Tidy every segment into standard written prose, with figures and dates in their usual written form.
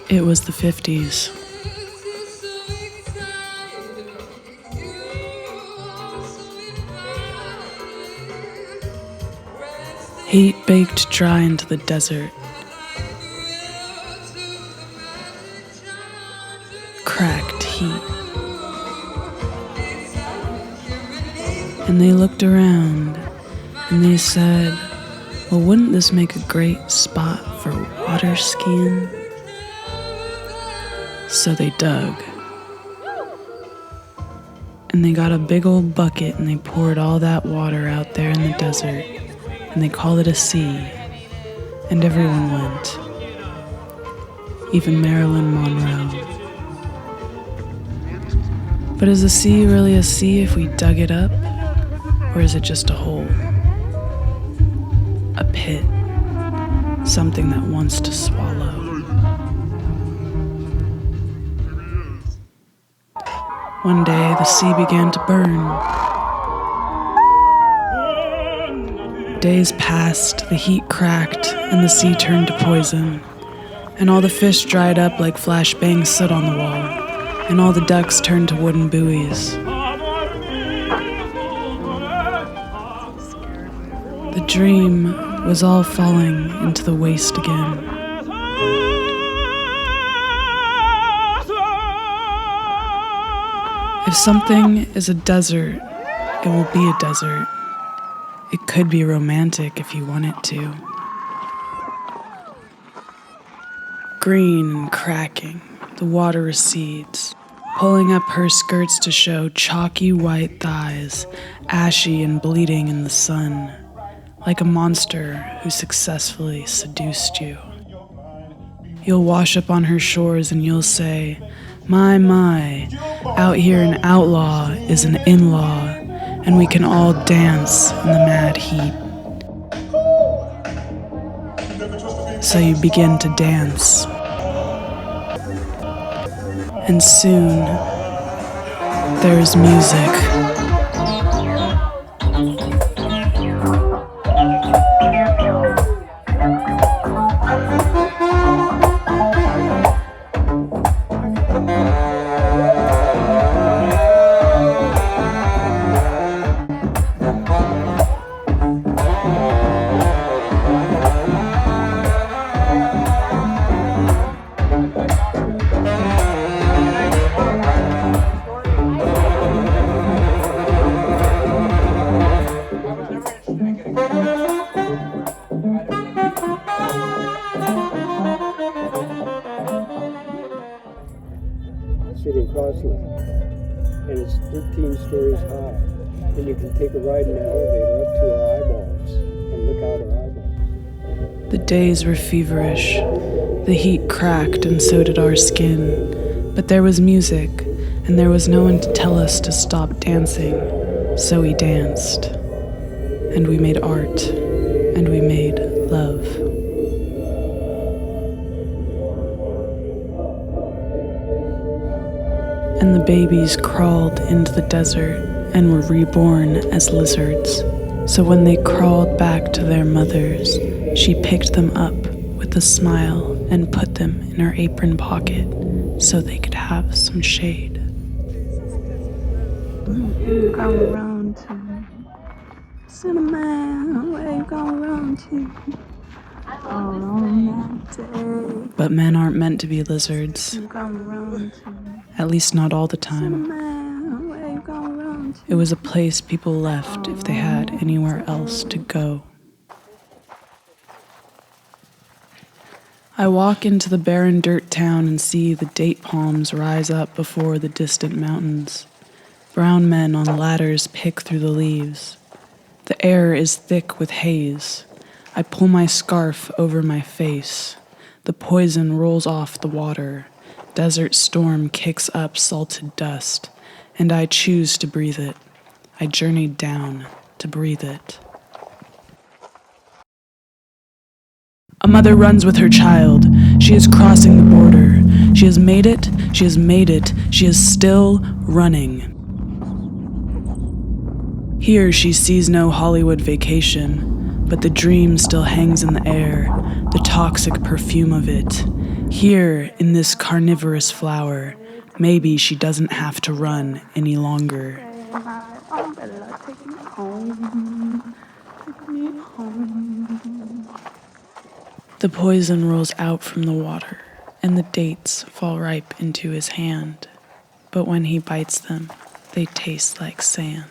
It was the 50s. Heat baked dry into the desert. Cracked heat. And they looked around and they said, well, wouldn't this make a great spot for water skiing? So they dug. And they got a big old bucket and they poured all that water out there in the desert. And they called it a sea. And everyone went. Even Marilyn Monroe. But is a sea really a sea if we dug it up? Or is it just a hole? A pit. Something that wants to swallow. One day, the sea began to burn. Days passed, the heat cracked, and the sea turned to poison. And all the fish dried up like flashbang soot on the wall, and all the ducks turned to wooden buoys. The dream was all falling into the waste again. If something is a desert, it will be a desert. It could be romantic if you want it to. Green and cracking, the water recedes, pulling up her skirts to show chalky white thighs, ashy and bleeding in the sun, like a monster who successfully seduced you. You'll wash up on her shores and you'll say, my, out here an outlaw is an in-law, and we can all dance in the mad heat. So you begin to dance. And soon, there's music. City Crossing, and it's 13 stories high, and you can take a ride in the elevator up to our eyeballs and look out our eyeballs. The days were feverish. The heat cracked and so did our skin. But there was music, and there was no one to tell us to stop dancing. So we danced. And we made art. And we made love. And the babies crawled into the desert and were reborn as lizards. So when they crawled back to their mothers, she picked them up with a smile and put them in her apron pocket so they could have some shade. Where you going round to? Cinnamon, where you going round to? On that day. But men aren't meant to be lizards. At least not all the time. It was a place people left if they had anywhere else to go. I walk into the barren dirt town and see the date palms rise up before the distant mountains. Brown men on ladders pick through the leaves. The air is thick with haze. I pull my scarf over my face. The poison rolls off the water. Desert storm kicks up salted dust, and I choose to breathe it. I journeyed down to breathe it. A mother runs with her child. She is crossing the border. She has made it. She has made it. She is still running. Here she sees no Hollywood vacation, but the dream still hangs in the air, the toxic perfume of it. Here, in this carnivorous flower, maybe she doesn't have to run any longer. The poison rolls out from the water, and the dates fall ripe into his hand. But when he bites them, they taste like sand.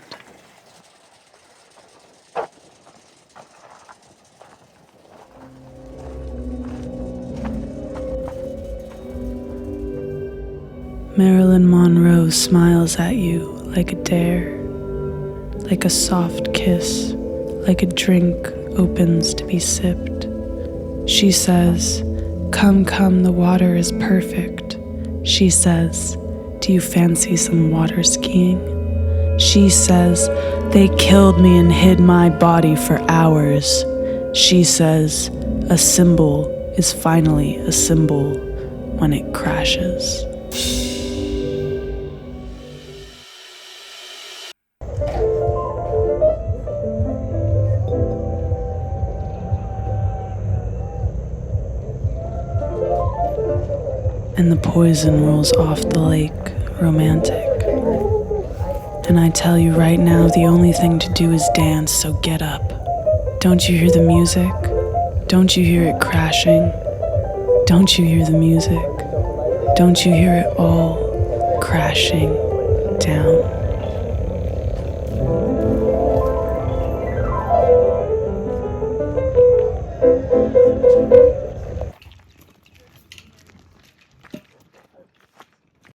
Marilyn Monroe smiles at you like a dare, like a soft kiss, like a drink opens to be sipped. She says, "Come, come, the water is perfect." She says, "Do you fancy some water skiing?" She says, "They killed me and hid my body for hours." She says, "A symbol is finally a symbol when it crashes." And the poison rolls off the lake, romantic. And I tell you right now, the only thing to do is dance, so get up. Don't you hear the music? Don't you hear it crashing? Don't you hear the music? Don't you hear it all crashing down?